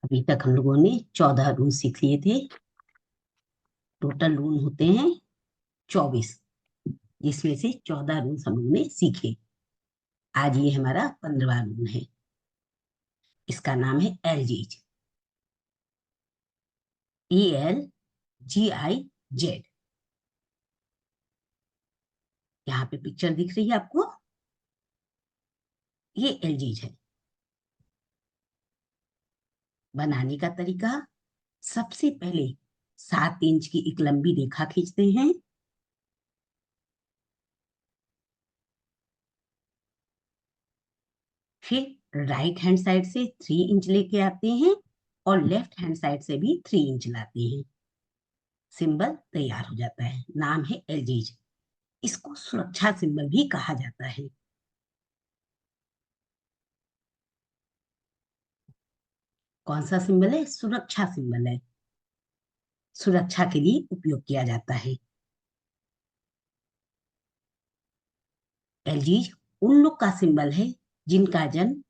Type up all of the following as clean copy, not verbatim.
अभी तक हम लोगों ने 14 रूल सीख लिए थे। टोटल रूल होते हैं 24, जिसमें से 14 रूल हम लोगों ने सीखे। आज ये हमारा 15वां रूल है। इसका नाम है एलजीज। ALGIZ। यहाँ पे पिक्चर दिख रही है आपको, ये एलजीज है। बनाने का तरीका, सबसे पहले 7 इंच की एक लंबी रेखा खींचते हैं। फिर राइट हैंड साइड से 3 इंच लेके आते हैं और लेफ्ट हैंड साइड से भी 3 इंच लाते हैं। सिंबल तैयार हो जाता है। नाम है एलजीज। इसको सुरक्षा सिंबल भी कहा जाता है। कौन सा सिंबल है? सुरक्षा सिंबल है। सुरक्षा के लिए उपयोग किया जाता है। एलजीज उन लोग का सिंबल है जिनका जन्म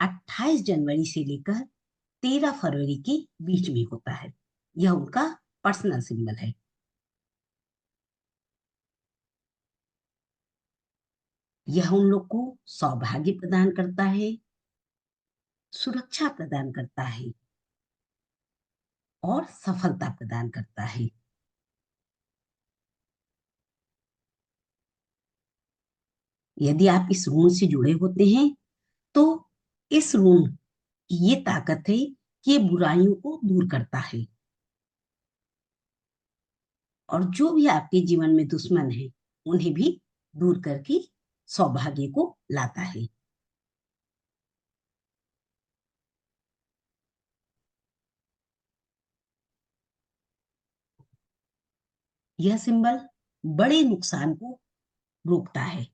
28 जनवरी से लेकर 13 फरवरी के बीच में होता है। यह उनका पर्सनल सिंबल है। यह उन लोग को सौभाग्य प्रदान करता है, सुरक्षा प्रदान करता है और सफलता प्रदान करता है। यदि आप इस ऋण से जुड़े होते हैं तो इस ऋण की ये ताकत है कि ये बुराइयों को दूर करता है और जो भी आपके जीवन में दुश्मन है उन्हें भी दूर करके सौभाग्य को लाता है। यह सिंबल बड़े नुकसान को रोकता है।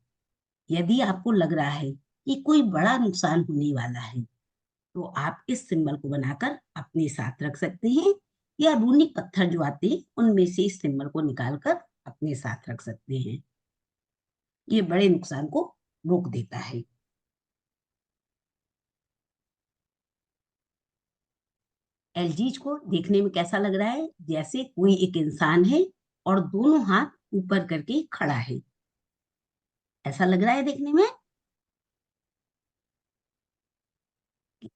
यदि आपको लग रहा है कि कोई बड़ा नुकसान होने वाला है तो आप इस सिंबल को बनाकर अपने साथ रख सकते हैं, या रूनिक पत्थर जो आते हैं उनमें से इस सिंबल को निकालकर अपने साथ रख सकते हैं। ये बड़े नुकसान को रोक देता है। एलजीज को देखने में कैसा लग रहा है? जैसे कोई एक इंसान है और दोनों हाथ ऊपर करके खड़ा है। ऐसा लग रहा है देखने में,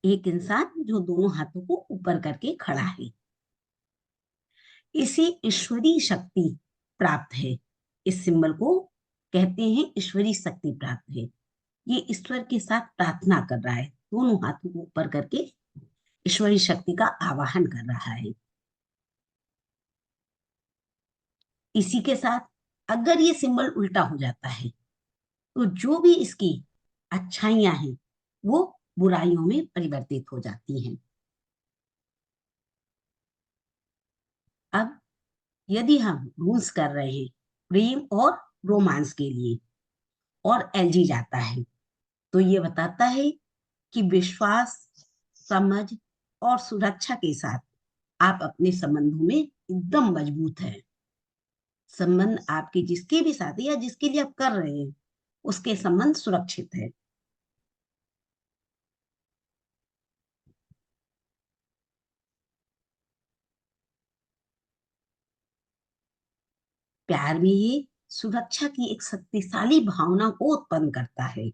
एक इंसान जो दोनों हाथों को ऊपर करके खड़ा है। इसे ईश्वरीय शक्ति प्राप्त है। इस सिंबल को कहते हैं ईश्वरीय शक्ति प्राप्त है। ये ईश्वर के साथ प्रार्थना कर रहा है, दोनों हाथों को ऊपर करके ईश्वरीय शक्ति का आवाहन कर रहा है। इसी के साथ अगर ये सिंबल उल्टा हो जाता है तो जो भी इसकी अच्छाइयां हैं वो बुराइयों में परिवर्तित हो जाती हैं। अब यदि हम रूल्स कर रहे हैं प्रेम और रोमांस के लिए और एलजी जाता है तो ये बताता है कि विश्वास, समझ और सुरक्षा के साथ आप अपने संबंधों में एकदम मजबूत हैं। संबंध आपके जिसके भी साथ है या जिसके लिए आप कर रहे हैं उसके संबंध सुरक्षित है। प्यार में ये सुरक्षा की एक शक्तिशाली भावना को उत्पन्न करता है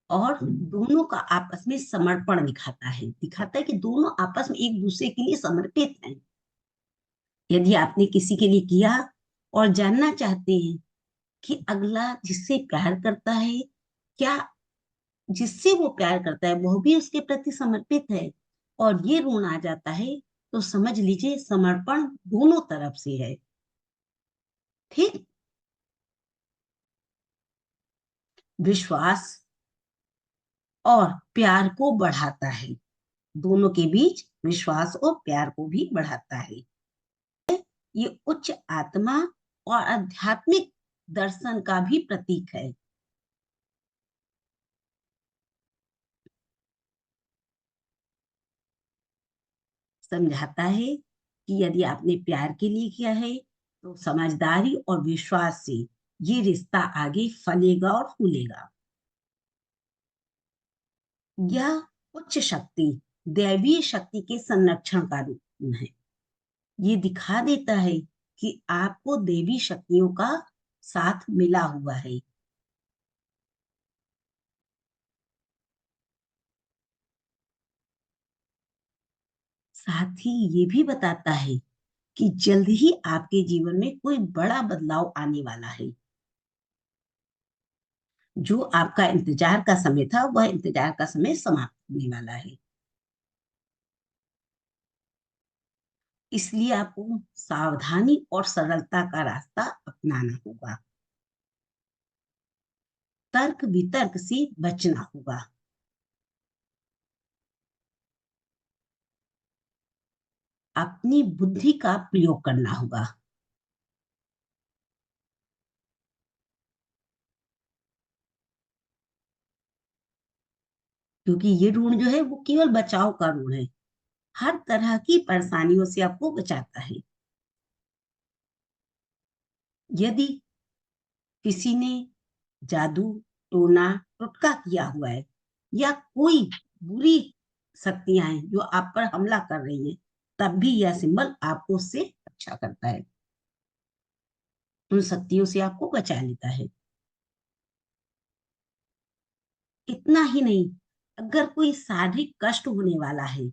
और दोनों का आपस में समर्पण दिखाता है कि दोनों आपस में एक दूसरे के लिए समर्पित हैं। यदि आपने किसी के लिए किया और जानना चाहते हैं कि अगला जिससे प्यार करता है, क्या जिससे वो प्यार करता है वो भी उसके प्रति समर्पित है, और ये ऋण आ जाता है, तो समझ लीजिए समर्पण दोनों तरफ से है। ठीक। विश्वास और प्यार को बढ़ाता है। दोनों के बीच विश्वास और प्यार को भी बढ़ाता है। ये उच्च आत्मा और आध्यात्मिक दर्शन का भी प्रतीक है। समझाता है कि यदि आपने प्यार के लिए किया है तो समझदारी और विश्वास से ये रिश्ता आगे फलेगा और फूलेगा। यह उच्च शक्ति दैवीय शक्ति के संरक्षण का रूप है। ये दिखा देता है कि आपको देवी शक्तियों का साथ मिला हुआ है। साथ ही ये भी बताता है कि जल्द ही आपके जीवन में कोई बड़ा बदलाव आने वाला है। जो आपका इंतजार का समय था, वह इंतजार का समय समाप्त होने वाला है। इसलिए आपको सावधानी और सरलता का रास्ता अपनाना होगा। तर्क वितर्क से बचना होगा। अपनी बुद्धि का प्रयोग करना होगा। क्योंकि ये ऋण जो है वो केवल बचाव का ऋण है। हर तरह की परेशानियों से आपको बचाता है। यदि किसी ने जादू, टोना, टोटका किया हुआ है, या कोई बुरी शक्तियां हैं जो आप पर हमला कर रही हैं, तब भी यह सिंबल आपको उससे रक्षा करता है। उन शक्तियों से आपको बचा लेता है। इतना ही नहीं, अगर कोई शारीरिक कष्ट होने वाला है,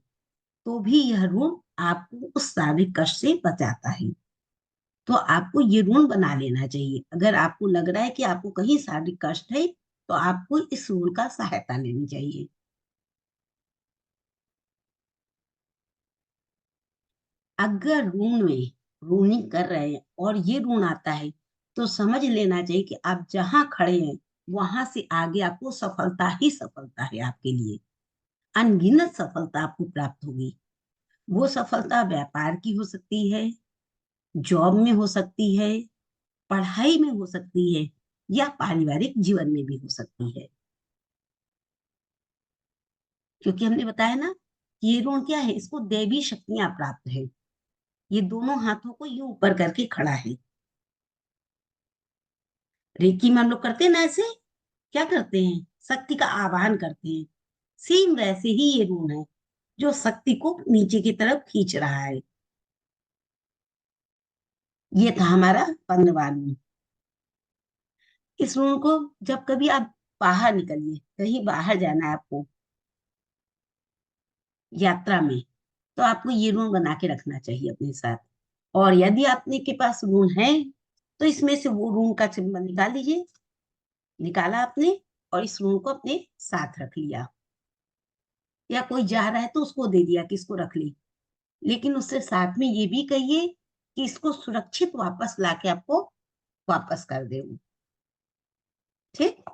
तो भी यह ऋण आपको उस शारीरिक कष्ट से बचाता है। तो आपको ये ऋण बना लेना चाहिए। अगर आपको लग रहा है कि आपको कहीं शारीरिक कष्ट है, तो आपको इस ऋण का सहायता लेनी चाहिए। अगर ऋण में ऋणी कर रहे हैं और ये ऋण आता है, तो समझ लेना चाहिए कि आप जहां खड़े हैं, वहां से आगे आपको सफलता ही सफलता है आपके लिए। अनगिनत सफलता आपको प्राप्त होगी। वो सफलता व्यापार की हो सकती है, जॉब में हो सकती है, पढ़ाई में हो सकती है, या पारिवारिक जीवन में भी हो सकती है। क्योंकि हमने बताया ना कि ये ऋण क्या है, इसको दैवी शक्तियां प्राप्त है। ये दोनों हाथों को यूं ऊपर करके खड़ा है। रेकी में हम लोग करते हैं ना ऐसे, क्या करते हैं, शक्ति का आवाहन करते हैं। सेम वैसे ही ये ऋण है, जो शक्ति को नीचे की तरफ खींच रहा है। ये था हमारा 15वां ऋण। इस ऋण को जब कभी आप बाहर निकलिए, कहीं बाहर जाना है आपको यात्रा में, तो आपको ये ऋण बना के रखना चाहिए अपने साथ। और यदि आपने के पास ऋण है, तो इसमें से वो ऋण का सिंबल निकाल लीजिए। निकाला आपने, और इस ऋण को अपने साथ रख लिया। या कोई जा रहा है तो उसको दे दिया कि इसको रख ली। लेकिन उससे साथ में ये भी कहिए कि इसको सुरक्षित वापस लाके आपको वापस कर दे वो। ठीक।